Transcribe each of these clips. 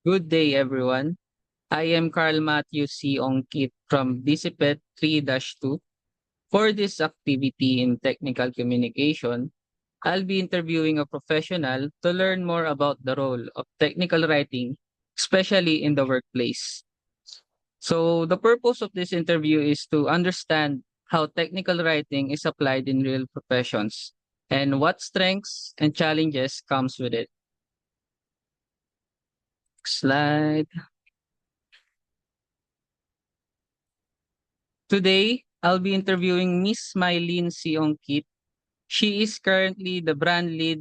Good day, everyone. I am Carl Matthew C. Ongkit from DCPET 3-2. For this activity in technical communication, I'll be interviewing a professional to learn more about the role of technical writing, especially in the workplace. So, the purpose of this interview is to understand how technical writing is applied in real professions and what strengths and challenges comes with it. Slide. Today, I'll be interviewing Miss Mylene Siongkit. She is currently the brand lead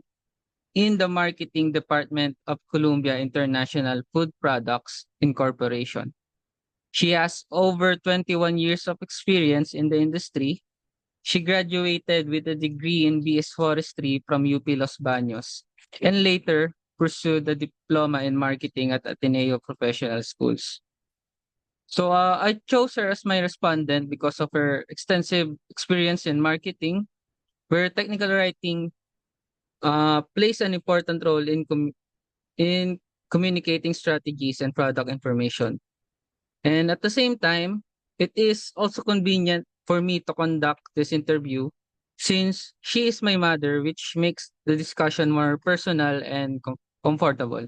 in the marketing department of Columbia International Food Products Incorporation. She has over 21 years of experience in the industry. She graduated with a degree in BS Forestry from UP Los Baños and later pursued a diploma in marketing at Ateneo Professional Schools. So I chose her as my respondent because of her extensive experience in marketing, where technical writing plays an important role in communicating strategies and product information. And at the same time, it is also convenient for me to conduct this interview since she is my mother, which makes the discussion more personal and comfortable.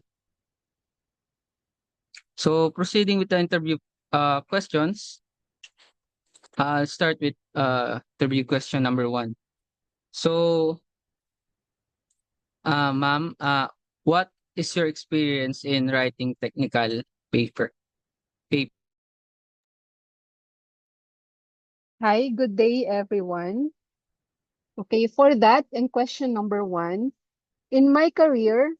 So proceeding with the interview questions, I'll start with interview question number one. So, ma'am, what is your experience in writing technical paper? paper? Hi, good day, everyone. Okay, for that, and question number one, in my career,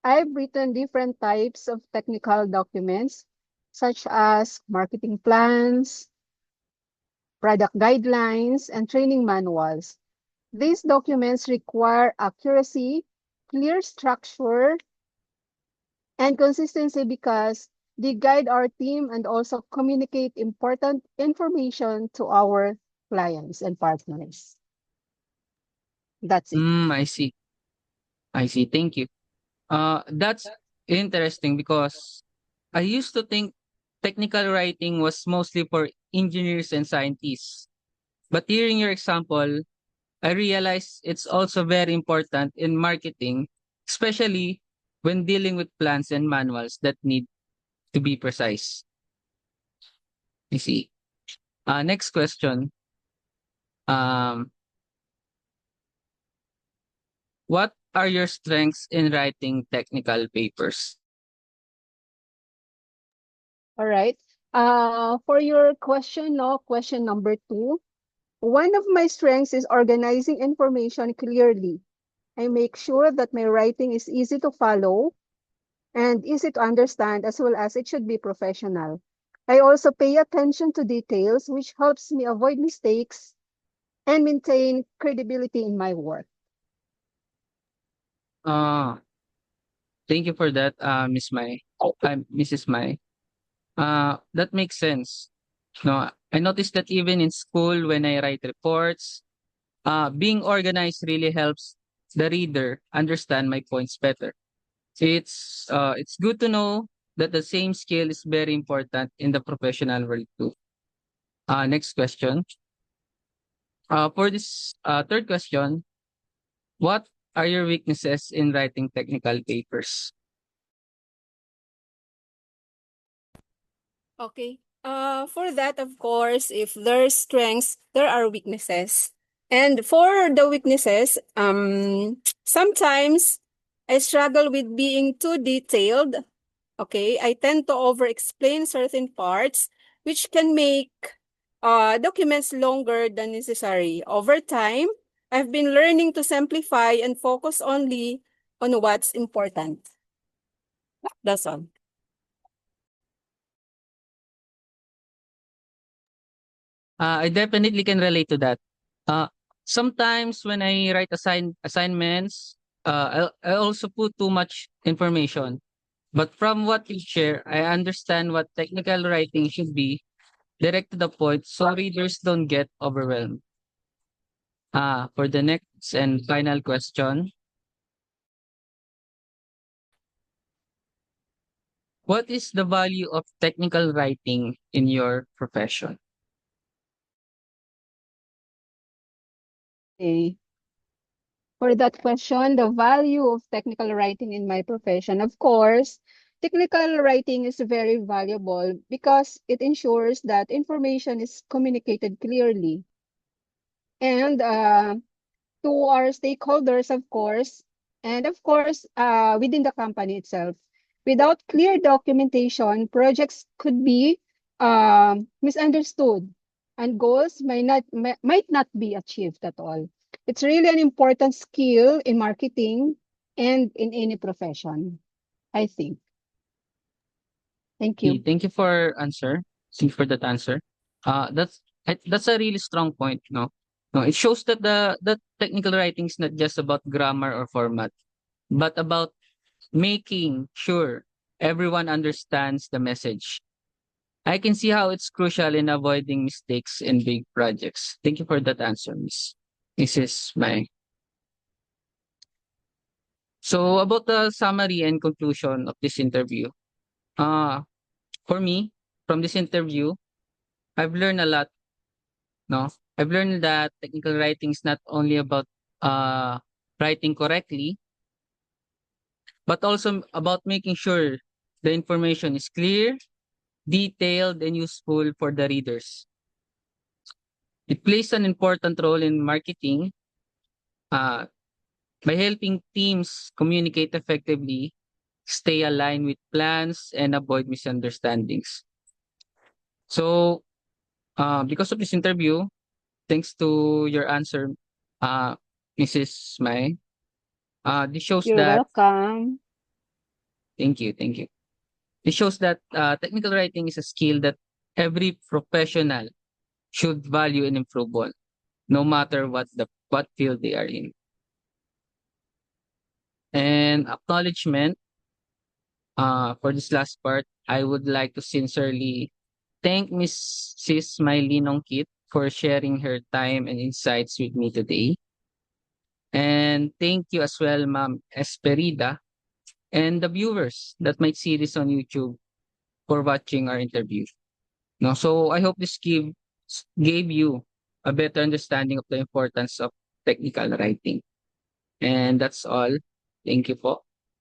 I've written different types of technical documents, such as marketing plans, product guidelines, and training manuals. These documents require accuracy, clear structure, and consistency because they guide our team and also communicate important information to our clients and partners. That's it. I see. I see. Thank you. That's interesting because I used to think technical writing was mostly for engineers and scientists. But hearing your example, I realize it's also very important in marketing, especially when dealing with plans and manuals that need to be precise. I see. Next question. Um, what are your strengths in writing technical papers? All right. For your question, no, question number two. One of my strengths is organizing information clearly. I make sure that my writing is easy to follow and easy to understand as well as it should be professional. I also pay attention to details, which helps me avoid mistakes and maintain credibility in my work. Uh, Thank you for that, Mrs. Mai. That makes sense. No, I noticed that even in school when I write reports, being organized really helps the reader understand my points better. It's good to know that the same skill is very important in the professional world too. Next question. For this third question, what are your weaknesses in writing technical papers? Okay. For that, of course, if there's strengths, there are weaknesses. And for the weaknesses, sometimes I struggle with being too detailed. Okay, I tend to over-explain certain parts, which can make documents longer than necessary. Over time, I've been learning to simplify and focus only on what's important. That's all. I definitely can relate to that. Uh, Sometimes when I write assignments, I also put too much information. But from what you share, I understand what technical writing should be, direct to the point, so readers don't get overwhelmed. For the next and final question, What is the value of technical writing in your profession? Okay. For that question, the value of technical writing in my profession, of course, technical writing is very valuable because it ensures that information is communicated clearly and to our stakeholders, of course, and of course, within the company itself. Without clear documentation, projects could be misunderstood and goals might not be achieved at all. It's really an important skill in marketing and in any profession, I think. Thank you. Thank you for answer. Thank you for that answer. That's a really strong point. No, no, it shows that the technical writing is not just about grammar or format, but about making sure everyone understands the message. I can see how it's crucial in avoiding mistakes in big projects. Thank you for that answer, Miss Mrs. Mai. So about the summary and conclusion of this interview. Uh, for me, from this interview, I've learned a lot. No, I've learned that technical writing is not only about uh writing correctly, but also about making sure the information is clear, detailed, and useful for the readers. It plays an important role in marketing uh, by helping teams communicate effectively, stay aligned with plans, and avoid misunderstandings. So, because of this interview, thanks to your answer, uh, Mrs. Mai, this shows You're that, welcome. thank you. This shows that technical writing is a skill that every professional should value and improve on, no matter what field they are in. And acknowledgement for this last part, I would like to sincerely thank Mrs. Mylene Ongkit for sharing her time and insights with me today. And thank you as well, Ma'am Esperida, and the viewers that might see this on YouTube for watching our interview. No, so I hope this gave you a better understanding of the importance of technical writing. And that's all. Thank you po.